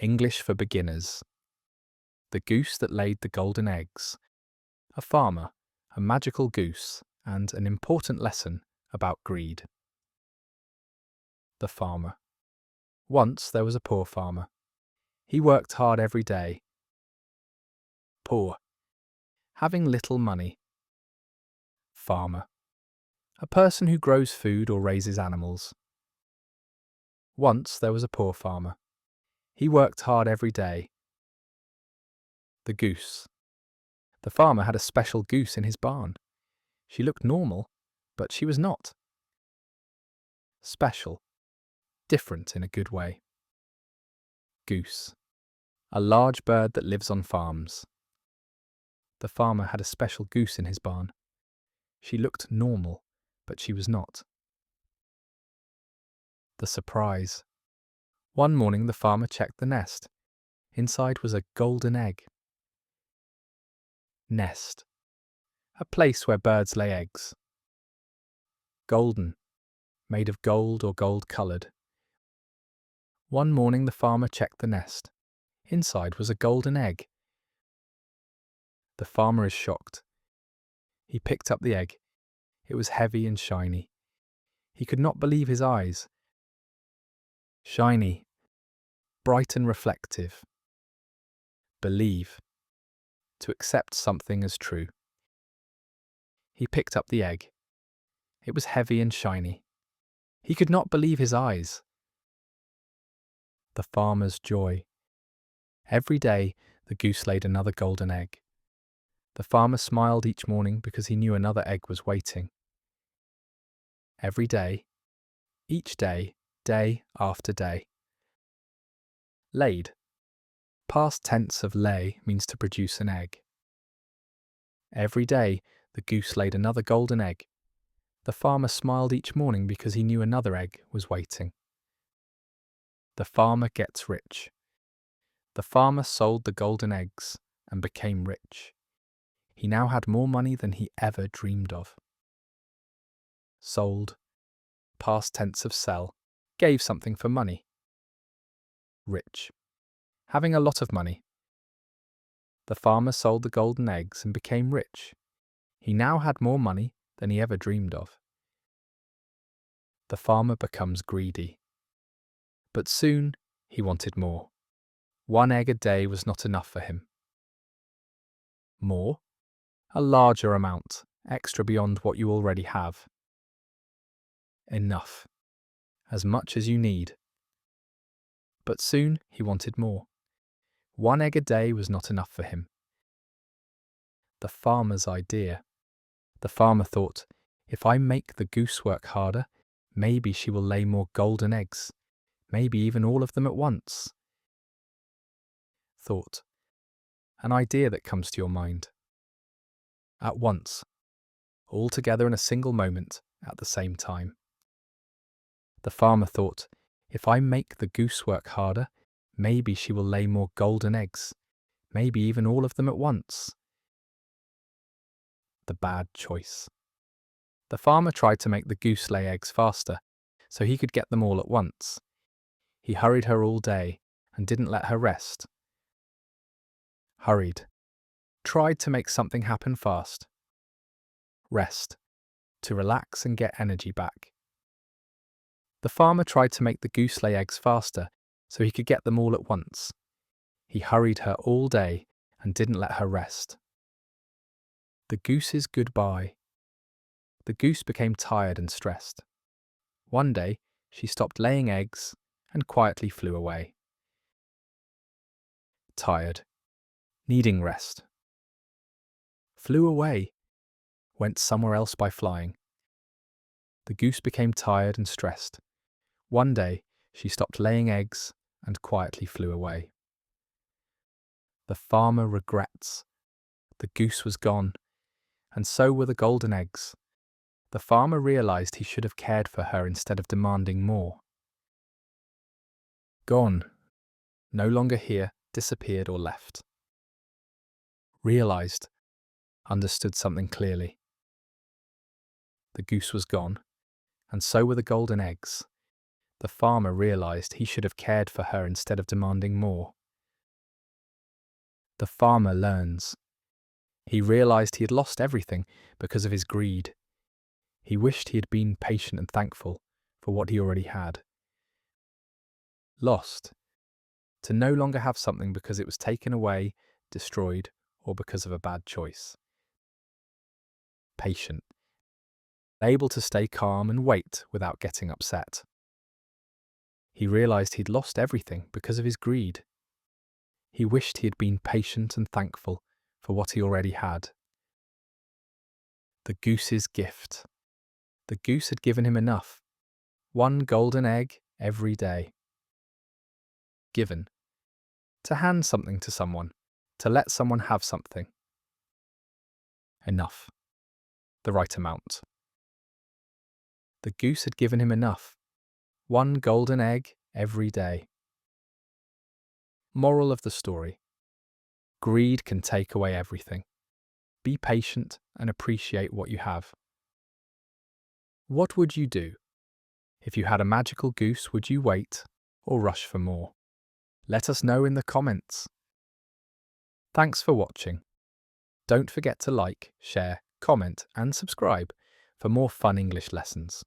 English for beginners. The goose that laid the golden eggs. A farmer, a magical goose, and an important lesson about greed. The farmer. Once there was a poor farmer. He worked hard every day. Poor. Having little money. Farmer. A person who grows food or raises animals. Once there was a poor farmer. He worked hard every day. The goose. The farmer had a special goose in his barn. She looked normal, but she was not. Special. Different in a good way. Goose. A large bird that lives on farms. The farmer had a special goose in his barn. She looked normal, but she was not. The surprise. One morning the farmer checked the nest. Inside was a golden egg. Nest. A place where birds lay eggs. Golden. Made of gold or gold-coloured. One morning the farmer checked the nest. Inside was a golden egg. The farmer is shocked. He picked up the egg. It was heavy and shiny. He could not believe his eyes. Shiny. Bright and reflective. Believe. To accept something as true. He picked up the egg. It was heavy and shiny. He could not believe his eyes. The farmer's joy. Every day, the goose laid another golden egg. The farmer smiled each morning because he knew another egg was waiting. Every day, each day, day after day. Laid. Past tense of lay means to produce an egg. Every day, the goose laid another golden egg. The farmer smiled each morning because he knew another egg was waiting. The farmer gets rich. The farmer sold the golden eggs and became rich. He now had more money than he ever dreamed of. Sold. Past tense of sell. Gave something for money. Rich. Having a lot of money. The farmer sold the golden eggs and became rich. He now had more money than he ever dreamed of. The farmer becomes greedy. But soon he wanted more. One egg a day was not enough for him. More? A larger amount, extra beyond what you already have. Enough. As much as you need. But soon he wanted more. One egg a day was not enough for him. The farmer's idea. The farmer thought, if I make the goose work harder, maybe she will lay more golden eggs, maybe even all of them at once. Thought. An idea that comes to your mind. At once. All together in a single moment, at the same time. The farmer thought, if I make the goose work harder, maybe she will lay more golden eggs, maybe even all of them at once. The bad choice. The farmer tried to make the goose lay eggs faster, so he could get them all at once. He hurried her all day and didn't let her rest. Hurried. Tried to make something happen fast. Rest. To relax and get energy back. The farmer tried to make the goose lay eggs faster, so he could get them all at once. He hurried her all day and didn't let her rest. The goose's goodbye. The goose became tired and stressed. One day, she stopped laying eggs and quietly flew away. Tired. Needing rest. Flew away. Went somewhere else by flying. The goose became tired and stressed. One day, she stopped laying eggs and quietly flew away. The farmer regrets. The goose was gone, and so were the golden eggs. The farmer realized he should have cared for her instead of demanding more. Gone. No longer here, disappeared or left. Realized. Understood something clearly. The goose was gone, and so were the golden eggs. The farmer realized he should have cared for her instead of demanding more. The farmer learns. He realized he had lost everything because of his greed. He wished he had been patient and thankful for what he already had. Lost. To no longer have something because it was taken away, destroyed, or because of a bad choice. Patient. Able to stay calm and wait without getting upset. He realized he'd lost everything because of his greed. He wished he had been patient and thankful for what he already had. The goose's gift. The goose had given him enough. 1 golden egg every day. Given. To hand something to someone. To let someone have something. Enough. The right amount. The goose had given him enough. 1 golden egg every day. Moral of the story. Greed can take away everything. Be patient and appreciate what you have. What would you do? If you had a magical goose, would you wait or rush for more? Let us know in the comments. Thanks for watching. Don't forget to like, share, comment and subscribe for more fun English lessons.